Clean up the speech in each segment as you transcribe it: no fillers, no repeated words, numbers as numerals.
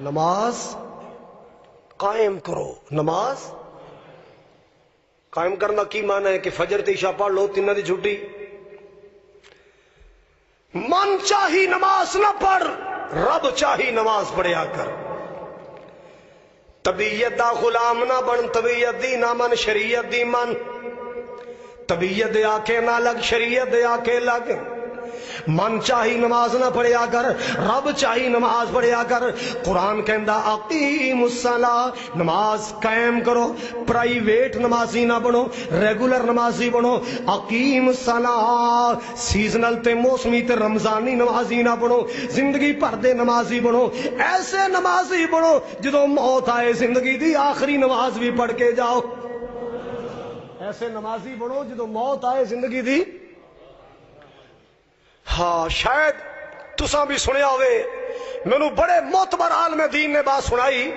نماز قائم کرو۔ نماز قائم کرنا کی معنی ہے کہ فجر تے عشاء پڑھ لو، تینوں دی چھٹی۔ من چاہی نماز نہ پڑھ، رب چاہی نماز پڑھیا کر۔ طبیعت دا غلام نہ بن، طبیعت دی نہ من، شریعت دی من۔ طبیعت دے آکے نہ لگ، شریعت دے آکے لگ۔ من چاہی نماز نہ پڑھیا کر، رب چاہی نماز پڑھیا کر۔ قرآن کہندا اقیم الصلاۃ، نماز قائم کرو۔ پرائیویٹ نمازی نہ بنو، ریگولر نمازی بنو۔ اقیم الصلاۃ، سیزنل تے موسمی تے رمضانی نمازی نہ بنو، زندگی بھر دے نمازی بنو۔ ایسے نمازی بنو جدوں موت آئے زندگی دی آخری نماز بھی پڑھ کے جاؤ۔ ایسے نمازی بنو جدوں موت آئے زندگی دی۔ ہاں شاید تساں بھی سنیا ہوئے، مینوں بڑے معتبر عالم دین نے بات سنائی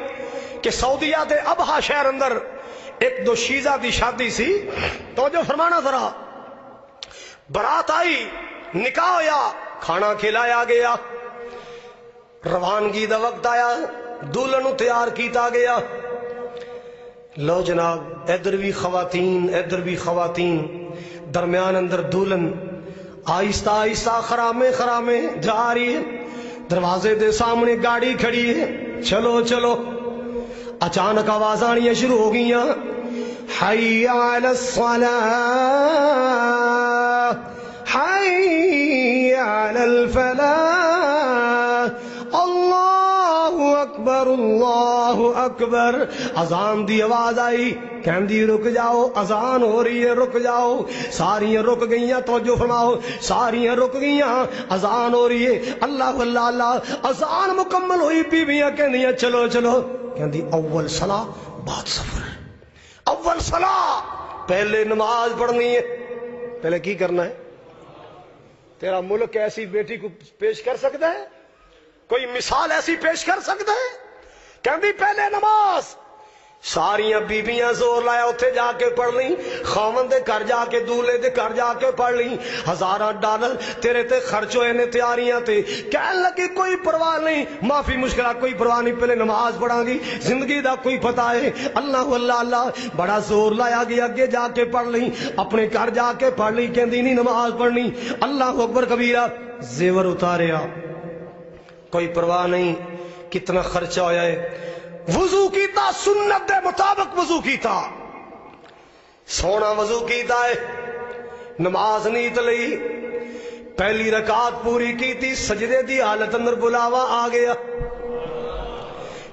کہ سعودیہ دے ابہا شہر اندر ایک دو شیزہ دی شادی سی۔ توجہ فرمانا ذرا، برات آئی، نکاح ہویا، کھانا کھلایا گیا، روانگی دا وقت آیا، دلہن نوں تیار کیتا گیا۔ لو جناب، ادھر بھی خواتین ادھر بھی خواتین، درمیان اندر دلہن آہستہ آہستہ خرامے خرامے جا رہی ہے۔ دروازے دے سامنے گاڑی کھڑی ہے، چلو چلو۔ اچانک آواز آنی شروع ہو گئیاں، حی علی الصلاۃ، حی علی الفلاح، اللہ اکبر اللہ اکبر۔ اذان دی آواز آئی، کہندی رک جاؤ، اذان ہو رہی ہے، رک جاؤ۔ ساریاں رک گئیاں، توجہ فرماؤ، ساریاں رک گئیاں، اذان ہو رہی ہے۔ اللہ اللہ اللہ، اذان مکمل ہوئی، بیویاں کہندیاں چلو چلو۔ کہندی اول صلاح بعد سفر، اول صلاح پہلے نماز پڑھنی ہے۔ پہلے کی کرنا ہے؟ تیرا ملک ایسی بیٹی کو پیش کر سکتا ہے؟ کوئی مثال ایسی پیش کر سکتا ہے؟ کہندی پہلے نماز۔ ساریاں بیبیاں زور لایا، اتھے جا کے پڑھ لیں، خاوند دے گھر جا کے، دولے دے گھر جا کے پڑھ لیں۔ ہزاراں ڈالر تیرے تے خرچ ہوئے نے تیاریاں تے۔ کہن لگی کوئی پرواہ نہیں، معافی مشکلات کوئی پرواہ نہیں، پہلے نماز پڑھاں گی، زندگی دا کوئی پتہ ہے۔ اللہ اللہ اللہ، بڑا زور لایا گیا، اگے جا کے پڑھ لیں، اپنے گھر جا کے پڑھ لیں۔ کہندی نہیں نماز پڑھنی۔ اللہ اکبر کبیرہ، زیور اتاریا، کوئی پرواہ نہیں کتنا خرچہ ہویا ہے۔ وضو کیتا، سنت دے مطابق وضو کیتا، سونا وضو کیتا ہے، نماز نیت لئی، پہلی رکعت پوری کیتی، سجدے دی حالت اندر بلاوا آ گیا،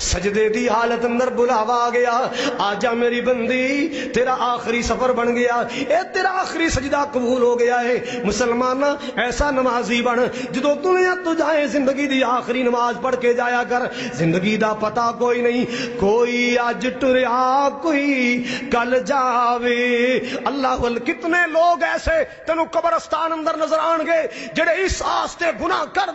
سجدے دی حالت اندر بلاوا آ گیا۔ آجا میری بندی، تیرا آخری سفر بن گیا، اے تیرا آخری سجدہ قبول ہو گیا ہے۔ مسلمان ایسا نمازی بن جدو دنیا تو جائے زندگی دی آخری نماز پڑھ کے جایا کر۔ زندگی دا پتہ کوئی نہیں، کوئی اج ٹریا کوئی کل جاوے۔ اللہ وال کتنے لوگ ایسے تینو قبرستان اندر نظر آن گے جڑے اس آستے گناہ کر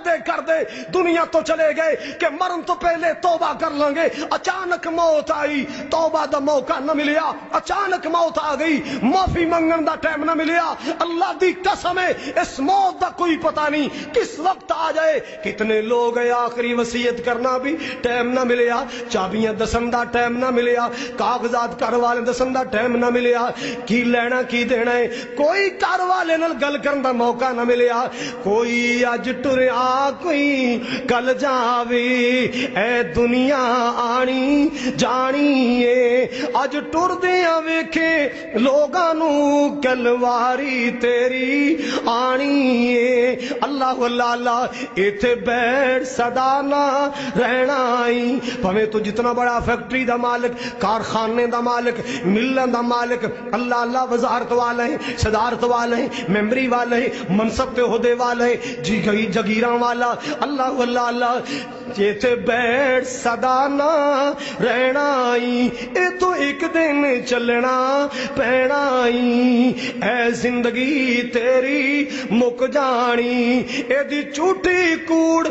دے دنیا تو چلے گئے کہ مرن تو پہلے توبہ کر لیں گے۔ اچانک موت آئی، توبہ دا موقع نہ ملیا، اچانک موت آ گئی، معافی منگن دا ٹائم نہ ملیا۔ اللہ دی قسم ہے اس موت دا کوئی پتہ نہیں کس وقت آ جائے۔ کتنے لوگ ہیں آخری وصیت کرنا بھی ٹائم نہ ملیا، چابیاں دسن دا ٹائم نہ ملیا، کاغذات گھر والے دسن دا ٹائم نہ ملیا، کی لینا کی دینا ہے، کوئی گھر والے نال گل کرن دا موقع نہ ملیا۔ کوئی اج ٹریا کوئی کل جاوے، اے دنیا آنی جانی ہے، اج ٹردیاں ویکھے لوگاں نو کلواری تیری آنی ہے۔ اللہ اللہ اللہ، ایتھے بیٹھ صدا نہ رہنا آئی، پویں تو جتنا بڑا فیکٹری دا مالک، کارخانے دا مالک، ملن دا مالک، اللہ اللہ، وزارت والے ہیں، صدارت والے ہیں، ممبری والے ہیں، منصب تے عہدے والے ہیں، جگیراں والا، اللہ اللہ اللہ، ایتھے بیٹھ صدا نہ رہنا آئی، اے تو ایک دن چلنا پینا آئی، اے زندگی تیری مک جانی، اے دی جھوٹی کوڑ